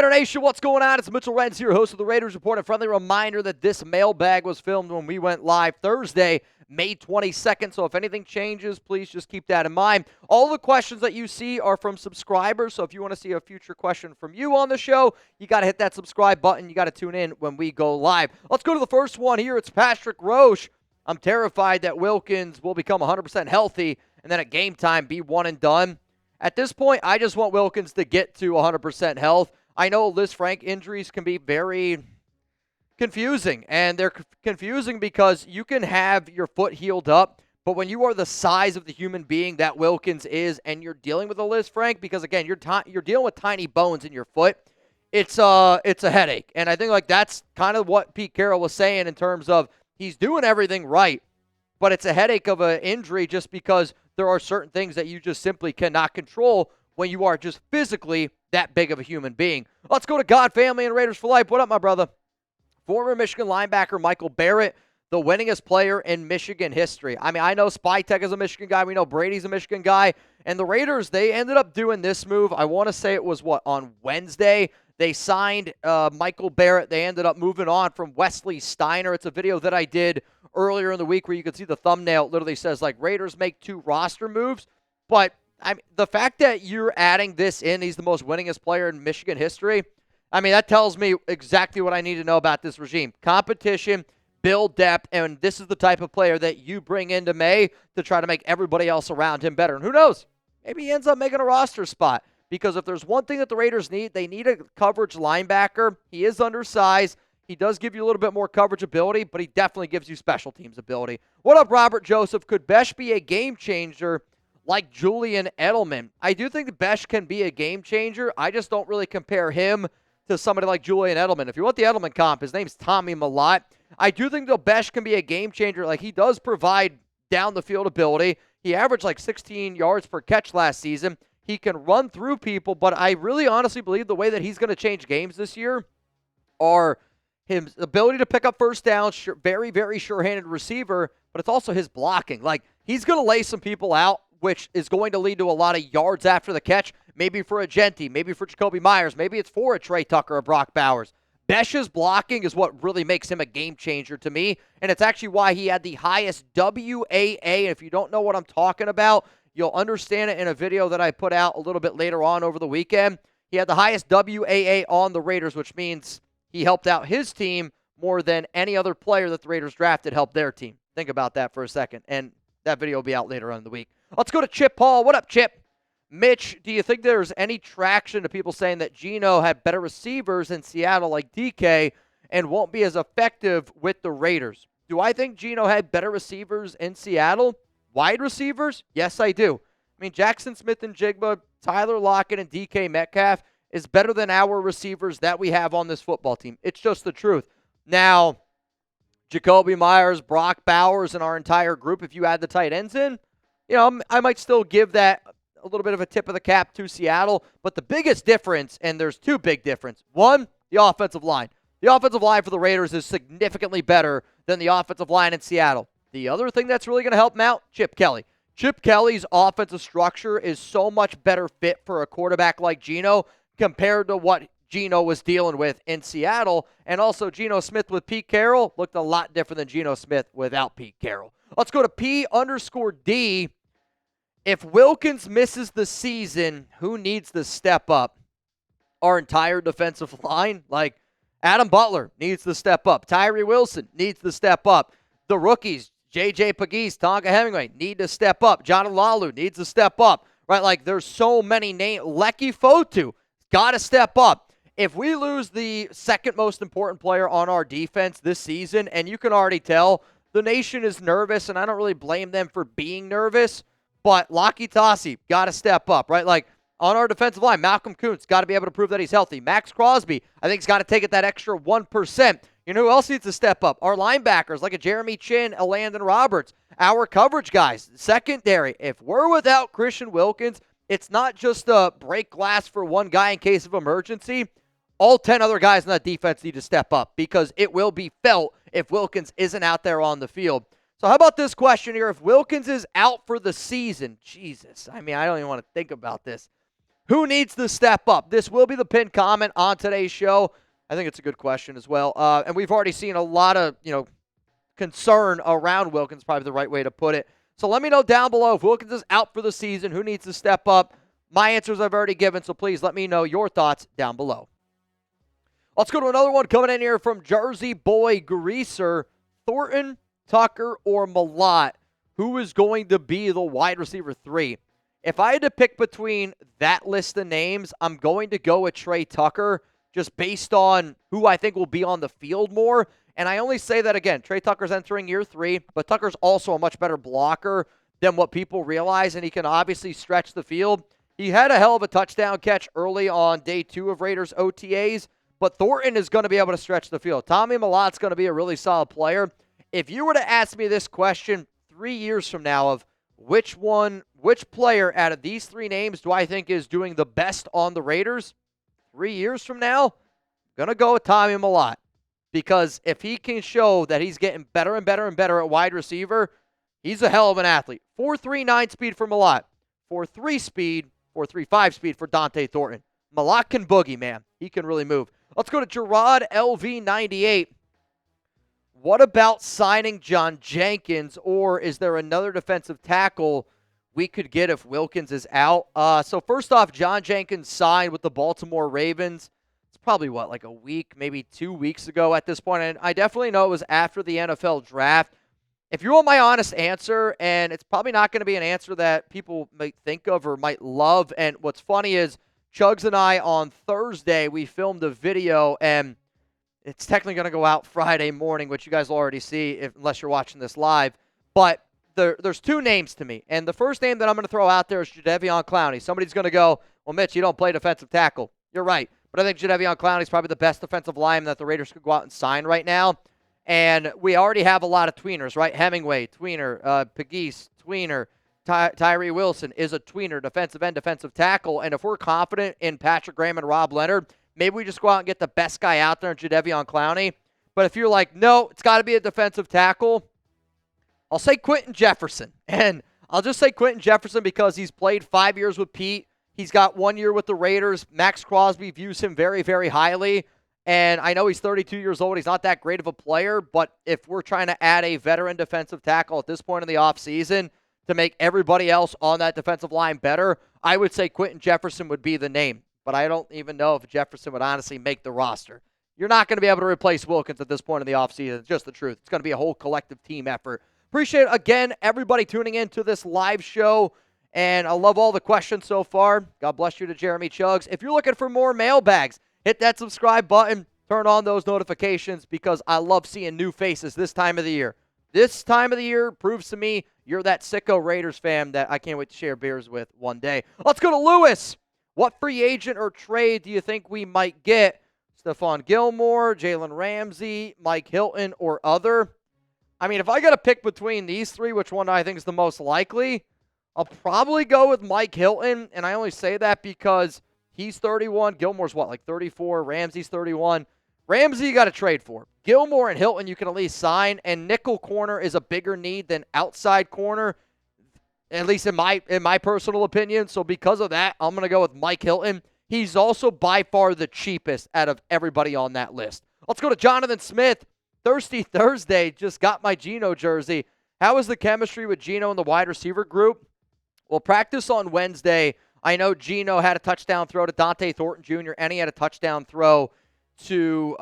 Raider Nation, what's going on? It's Mitchell Renz here, host of the Raiders Report. A friendly reminder that this mailbag was filmed when we went live Thursday, May 22nd. So if anything changes, please just keep that in mind. All the questions that you see are from subscribers. So if you want to see a future question from you on the show, you got to hit that subscribe button. You got to tune in when we go live. Let's go to the first one here. It's Patrick Roche. I'm terrified that Wilkins will become 100% healthy and then at game time be one and done. At this point, I just want Wilkins to get to 100% health. I know Liz Frank injuries can be very confusing, and they're confusing because you can have your foot healed up, but when you are the size of the human being that Wilkins is and you're dealing with a Liz Frank, because, again, you're dealing with tiny bones in your foot, it's a headache. And I think that's kind of what Pete Carroll was saying in terms of he's doing everything right, but it's a headache of an injury just because there are certain things that you just simply cannot control when you are just physically that big of a human being. Let's go to God, Family, and Raiders for Life. What up, my brother? Former Michigan linebacker Michael Barrett, the winningest player in Michigan history. I mean, I know Spytek is a Michigan guy. We know Brady's a Michigan guy. And the Raiders, they ended up doing this move. I want to say it was, on Wednesday. They signed Michael Barrett. They ended up moving on from Wesley Steiner. It's a video that I did earlier in the week where you can see the thumbnail. It literally says, Raiders make 2 roster moves. But the fact that you're adding this in, he's the most winningest player in Michigan history, that tells me exactly what I need to know about this regime. Competition, build depth, and this is the type of player that you bring into May to try to make everybody else around him better. And who knows? Maybe he ends up making a roster spot. Because if there's one thing that the Raiders need, they need a coverage linebacker. He is undersized. He does give you a little bit more coverage ability, but he definitely gives you special teams ability. What up, Robert Joseph? Could Besh be a game changer like Julian Edelman? I do think Besh can be a game changer. I just don't really compare him to somebody like Julian Edelman. If you want the Edelman comp, his name's Tommy Millott. I do think that Besh can be a game changer. He does provide down the field ability. He averaged 16 yards per catch last season. He can run through people, but I really honestly believe the way that he's going to change games this year are his ability to pick up first downs, very, very sure-handed receiver, but it's also his blocking. He's going to lay some people out, which is going to lead to a lot of yards after the catch, maybe for a Genty, maybe for Jacoby Myers, maybe it's for a Trey Tucker or Brock Bowers. Besh's blocking is what really makes him a game changer to me, and it's actually why he had the highest WAA. If you don't know what I'm talking about, you'll understand it in a video that I put out a little bit later on over the weekend. He had the highest WAA on the Raiders, which means he helped out his team more than any other player that the Raiders drafted helped their team. Think about that for a second, and that video will be out later on in the week. Let's go to Chip Paul. What up, Chip? Mitch, do you think there's any traction to people saying that Geno had better receivers in Seattle like DK and won't be as effective with the Raiders? Do I think Geno had better receivers in Seattle? Wide receivers? Yes, I do. Jackson Smith-Njigba, Tyler Lockett, and DK Metcalf is better than our receivers that we have on this football team. It's just the truth. Now, Jacoby Myers, Brock Bowers, and our entire group, if you add the tight ends in, I might still give that a little bit of a tip of the cap to Seattle. But the biggest difference, and there's 2 big differences. One, the offensive line. The offensive line for the Raiders is significantly better than the offensive line in Seattle. The other thing that's really going to help him out, Chip Kelly. Chip Kelly's offensive structure is so much better fit for a quarterback like Geno compared to what Geno was dealing with in Seattle. And also Geno Smith with Pete Carroll looked a lot different than Geno Smith without Pete Carroll. Let's go to P_D. If Wilkins misses the season, who needs to step up? Our entire defensive line? Adam Butler needs to step up. Tyree Wilson needs to step up. The rookies, J.J. Pegues, Tonka Hemingway, need to step up. John Olalu needs to step up. Right? There's so many names. Lecky Fotu got to step up. If we lose the second most important player on our defense this season, and you can already tell the nation is nervous, and I don't really blame them for being nervous, but Laki Tassi got to step up, right? On our defensive line, Malcolm Kuntz got to be able to prove that he's healthy. Max Crosby, I think, he's got to take it that extra 1%. You know who else needs to step up? Our linebackers, like a Jeremy Chin, a Landon Roberts. Our coverage guys, secondary. If we're without Christian Wilkins, it's not just a break glass for one guy in case of emergency. All 10 other guys in that defense need to step up because it will be felt if Wilkins isn't out there on the field. So how about this question here? If Wilkins is out for the season, Jesus, I don't even want to think about this. Who needs to step up? This will be the pinned comment on today's show. I think it's a good question as well. And we've already seen a lot of, concern around Wilkins, probably the right way to put it. So let me know down below if Wilkins is out for the season, who needs to step up. My answers I've already given, so please let me know your thoughts down below. Let's go to another one coming in here from Jersey Boy Greaser. Thornton, Tucker, or Malott, who is going to be the wide receiver 3? If I had to pick between that list of names, I'm going to go with Trey Tucker, just based on who I think will be on the field more. And I only say that again, Trey Tucker's entering year 3, but Tucker's also a much better blocker than what people realize, and he can obviously stretch the field. He had a hell of a touchdown catch early on day 2 of Raiders OTAs, but Thornton is going to be able to stretch the field. Tommy Malott's going to be a really solid player. If you were to ask me this question 3 years from now of which player out of these 3 names do I think is doing the best on the Raiders, 3 years from now, I'm going to go with Tommy Malott. Because if he can show that he's getting better and better and better at wide receiver, he's a hell of an athlete. 4.39 speed for Malott. 4.3 speed, 4.35 speed for Dante Thornton. Malott can boogie, man. He can really move. Let's go to Gerard LV98. What about signing John Jenkins, or is there another defensive tackle we could get if Wilkins is out? So first off, John Jenkins signed with the Baltimore Ravens. Probably like a week, maybe 2 weeks ago at this point. And I definitely know it was after the NFL draft. If you want my honest answer, and it's probably not going to be an answer that people might think of or might love. And what's funny is Chugs and I on Thursday, we filmed a video, and it's technically going to go out Friday morning, which you guys will already see unless you're watching this live. But there's 2 names to me. And the first name that I'm going to throw out there is Jadeveon Clowney. Somebody's going to go, well, Mitch, you don't play defensive tackle. You're right. But I think Jadeveon Clowney is probably the best defensive lineman that the Raiders could go out and sign right now. And we already have a lot of tweeners, right? Hemingway, tweener. Pegues, tweener. Tyree Wilson is a tweener, defensive end, defensive tackle. And if we're confident in Patrick Graham and Rob Leonard, maybe we just go out and get the best guy out there in Jadeveon Clowney. But if you're like, no, it's got to be a defensive tackle, I'll say Quinton Jefferson. And I'll just say Quinton Jefferson because he's played 5 years with Pete. He's got 1 year with the Raiders. Max Crosby views him very, very highly. And I know he's 32 years old. He's not that great of a player. But if we're trying to add a veteran defensive tackle at this point in the offseason to make everybody else on that defensive line better, I would say Quinton Jefferson would be the name. But I don't even know if Jefferson would honestly make the roster. You're not going to be able to replace Wilkins at this point in the offseason. It's just the truth. It's going to be a whole collective team effort. Appreciate, again, everybody tuning in to this live show. And I love all the questions so far. God bless you to Jeremy Chugs. If you're looking for more mailbags, hit that subscribe button. Turn on those notifications because I love seeing new faces this time of the year. This time of the year proves to me you're that sicko Raiders fan that I can't wait to share beers with one day. Let's go to Lewis. What free agent or trade do you think we might get? Stephon Gilmore, Jalen Ramsey, Mike Hilton, or other? I mean, if I got to pick between these 3, which one I think is the most likely, I'll probably go with Mike Hilton, and I only say that because he's 31. Gilmore's what, like 34? Ramsey's 31. Ramsey you got to trade for. Gilmore and Hilton you can at least sign, and nickel corner is a bigger need than outside corner, at least in my personal opinion. So because of that, I'm going to go with Mike Hilton. He's also by far the cheapest out of everybody on that list. Let's go to Jonathan Smith. Thirsty Thursday, just got my Geno jersey. How is the chemistry with Geno and the wide receiver group? Well, practice on Wednesday. I know Geno had a touchdown throw to Dante Thornton Jr., and he had a touchdown throw to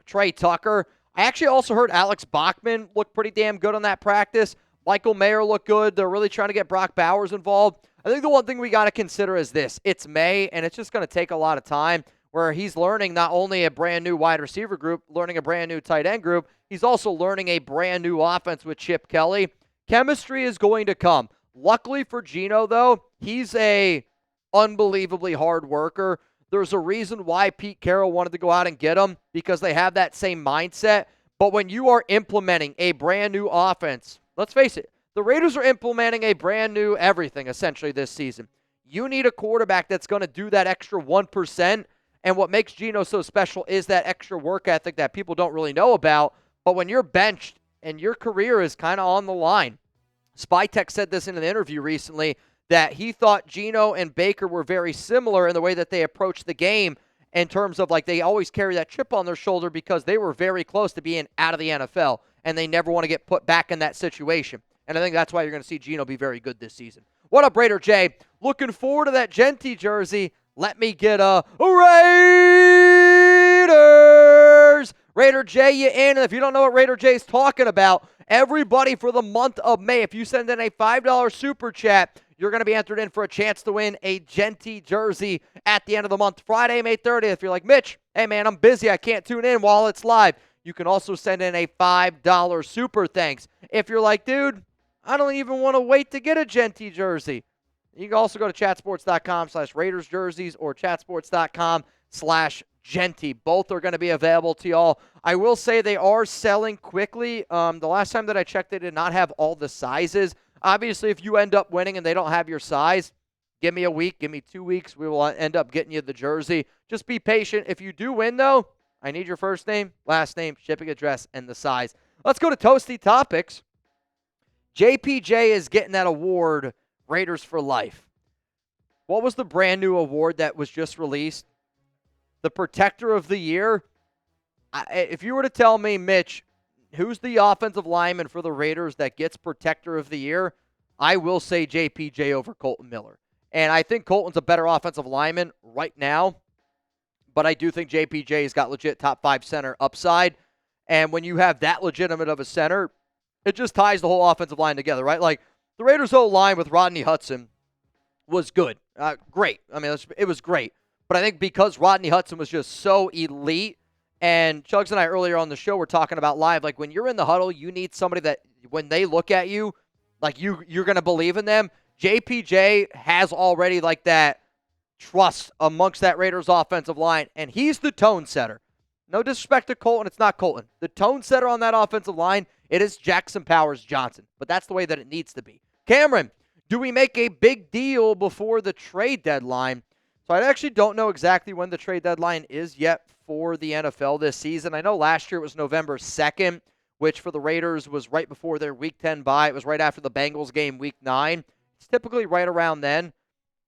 Trey Tucker. I actually also heard Alex Bachman look pretty damn good on that practice. Michael Mayer looked good. They're really trying to get Brock Bowers involved. I think the one thing we got to consider is this. It's May, and it's just going to take a lot of time where he's learning not only a brand new wide receiver group, learning a brand new tight end group, he's also learning a brand new offense with Chip Kelly. Chemistry is going to come. Luckily for Geno, though, he's a unbelievably hard worker. There's a reason why Pete Carroll wanted to go out and get him, because they have that same mindset. But when you are implementing a brand new offense, let's face it, the Raiders are implementing a brand new everything essentially this season. You need a quarterback that's going to do that extra 1%. And what makes Geno so special is that extra work ethic that people don't really know about. But when you're benched and your career is kind of on the line, Spytech said this in an interview recently, that he thought Geno and Baker were very similar in the way that they approached the game in terms of like they always carry that chip on their shoulder because they were very close to being out of the NFL, and they never want to get put back in that situation. And I think that's why you're going to see Geno be very good this season. What up, Raider J? Looking forward to that Genty jersey. Let me get a Raiders. Raider J, you in. And if you don't know what Raider J is talking about, everybody for the month of May, if you send in a $5 super chat, you're going to be entered in for a chance to win a Genty jersey at the end of the month, Friday, May 30th. If you're like, Mitch, hey, man, I'm busy. I can't tune in while it's live. You can also send in a $5 super thanks. If you're like, dude, I don't even want to wait to get a Genty jersey, you can also go to chatsports.com/Raiders jerseys or chatsports.com/Genty. Both are going to be available to y'all. I will say they are selling quickly. The last time that I checked, they did not have all the sizes. Obviously, if you end up winning and they don't have your size, give me a week, give me 2 weeks. We will end up getting you the jersey. Just be patient. If you do win, though, I need your first name, last name, shipping address, and the size. Let's go to Toasty Topics. JPJ is getting that award, Raiders for Life. What was the brand new award that was just released? The Protector of the Year? If you were to tell me, Mitch, who's the offensive lineman for the Raiders that gets Protector of the Year, I will say JPJ over Colton Miller. And I think Colton's a better offensive lineman right now, but I do think JPJ's got legit top 5 center upside. And when you have that legitimate of a center, it just ties the whole offensive line together, right? Like, the Raiders' whole line with Rodney Hudson was good. Great. I mean, it was great. But I think because Rodney Hudson was just so elite, and Chugs and I earlier on the show were talking about live, like when you're in the huddle, you need somebody that when they look at you, like you're going to believe in them. JPJ has already like that trust amongst that Raiders offensive line, and he's the tone setter. No disrespect to Colton, it's not Colton. The tone setter on that offensive line, it is Jackson Powers Johnson, but that's the way that it needs to be. Cameron, do we make a big deal before the trade deadline? So I actually don't know exactly when the trade deadline is yet for the NFL this season. I know last year it was November 2nd, which for the Raiders was right before their Week 10 bye. It was right after the Bengals game, Week 9. It's typically right around then.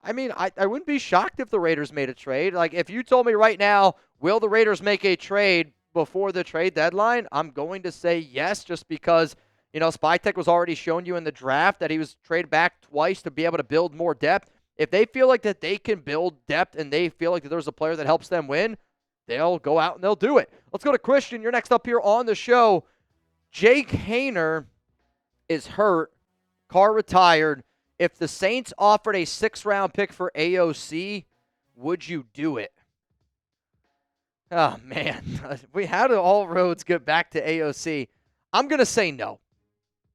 I mean, I wouldn't be shocked if the Raiders made a trade. Like, if you told me right now, will the Raiders make a trade before the trade deadline? I'm going to say yes, just because, you know, Spytech was already showing you in the draft that he was traded back twice to be able to build more depth. If they feel like that they can build depth and they feel like that there's a player that helps them win, they'll go out and they'll do it. Let's go to Christian. You're next up here on the show. Jake Haener is hurt. Carr retired. If the Saints offered a 6th-round pick for AOC, would you do it? Oh, man. How do all roads get back to AOC? I'm going to say no.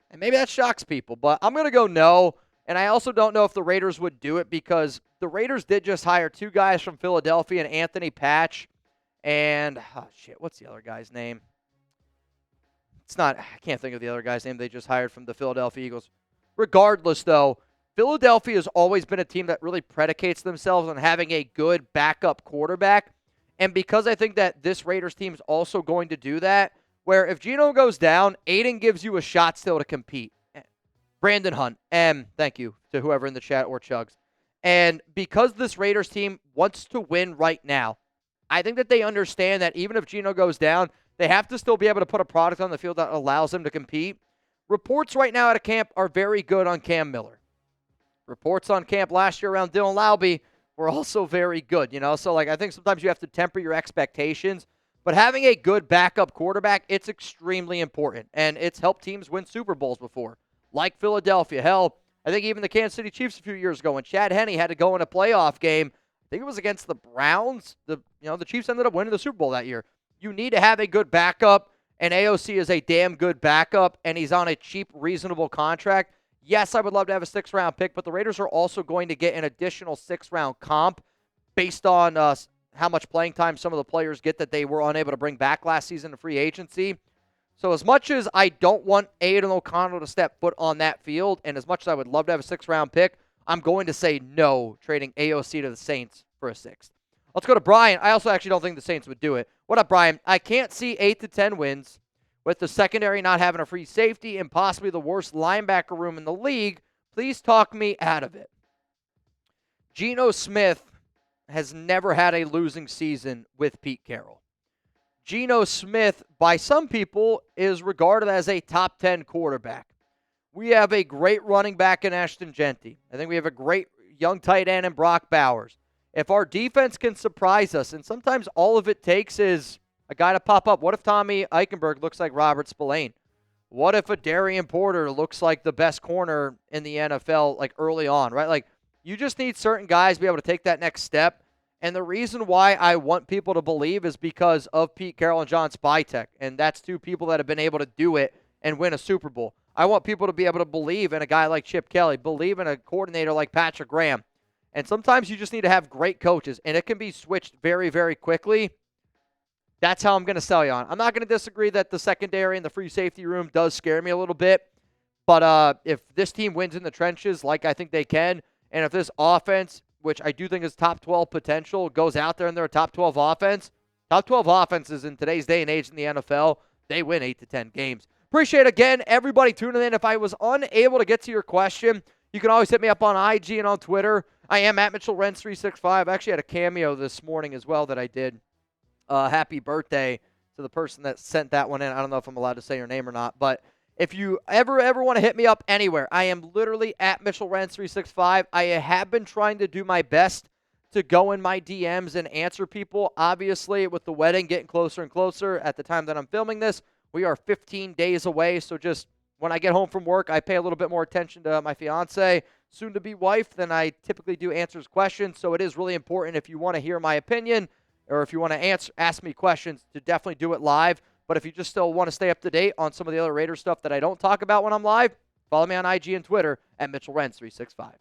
And maybe that shocks people, but I'm going to go no. And I also don't know if the Raiders would do it because the Raiders did just hire 2 guys from Philadelphia, and Anthony Patch and, what's the other guy's name? I can't think of the other guy's name they just hired from the Philadelphia Eagles. Regardless, though, Philadelphia has always been a team that really predicates themselves on having a good backup quarterback. And because I think that this Raiders team is also going to do that, where if Geno goes down, Aiden gives you a shot still to compete. Brandon Hunt, thank you to whoever in the chat or Chugs. And because this Raiders team wants to win right now, I think that they understand that even if Geno goes down, they have to still be able to put a product on the field that allows them to compete. Reports right now out of camp are very good on Cam Miller. Reports on camp last year around Dylan Laube were also very good, you know? So, like, I think sometimes you have to temper your expectations. But having a good backup quarterback, it's extremely important. And it's helped teams win Super Bowls before, like Philadelphia. Hell, I think even the Kansas City Chiefs a few years ago when Chad Henne had to go in a playoff game, I think it was against the Browns. The Chiefs ended up winning the Super Bowl that year. You need to have a good backup, and AOC is a damn good backup, and he's on a cheap, reasonable contract. Yes, I would love to have a 6th-round pick, but the Raiders are also going to get an additional 6th-round comp based on how much playing time some of the players get that they were unable to bring back last season in free agency. So as much as I don't want Aiden O'Connell to step foot on that field, and as much as I would love to have a 6th-round pick, I'm going to say no, trading AOC to the Saints for a 6th. Let's go to Brian. I also actually don't think the Saints would do it. What up, Brian? I can't see 8 to 10 wins with the secondary not having a free safety and possibly the worst linebacker room in the league. Please talk me out of it. Geno Smith has never had a losing season with Pete Carroll. Geno Smith, by some people, is regarded as a top 10 quarterback. We have a great running back in Ashton Genty. I think we have a great young tight end in Brock Bowers. If our defense can surprise us, and sometimes all of it takes is a guy to pop up. What if Tommy Eichenberg looks like Robert Spillane? What if a Darian Porter looks like the best corner in the NFL, like early on, right? Like, you just need certain guys to be able to take that next step. And the reason why I want people to believe is because of Pete Carroll and John Spytek. And that's two people that have been able to do it and win a Super Bowl. I want people to be able to believe in a guy like Chip Kelly, believe in a coordinator like Patrick Graham. And sometimes you just need to have great coaches, and it can be switched very, very quickly. That's how I'm going to sell you on. I'm not going to disagree that the secondary and the free safety room does scare me a little bit. But if this team wins in the trenches like I think they can, and if this offense, which I do think is top 12 potential, goes out there and they're a top 12 offense, top 12 offenses in today's day and age in the NFL, they win 8 to 10 games. Appreciate, again, everybody tuning in. If I was unable to get to your question, you can always hit me up on IG and on Twitter. I am at Mitchell Renz 365. I actually had a cameo this morning as well that I did. Happy birthday to the person that sent that one in. I don't know if I'm allowed to say your name or not, but if you ever want to hit me up anywhere, I am literally at Mitchell Renz 365. I have been trying to do my best to go in my DMs and answer people. Obviously, with the wedding getting closer and closer at the time that I'm filming this, we are 15 days away, so just when I get home from work, I pay a little bit more attention to my fiance, soon-to-be wife, than I typically do answers questions. So it is really important if you want to hear my opinion or if you want to ask me questions to definitely do it live. But if you just still want to stay up to date on some of the other Raiders stuff that I don't talk about when I'm live, follow me on IG and Twitter at Mitchell Renz 365.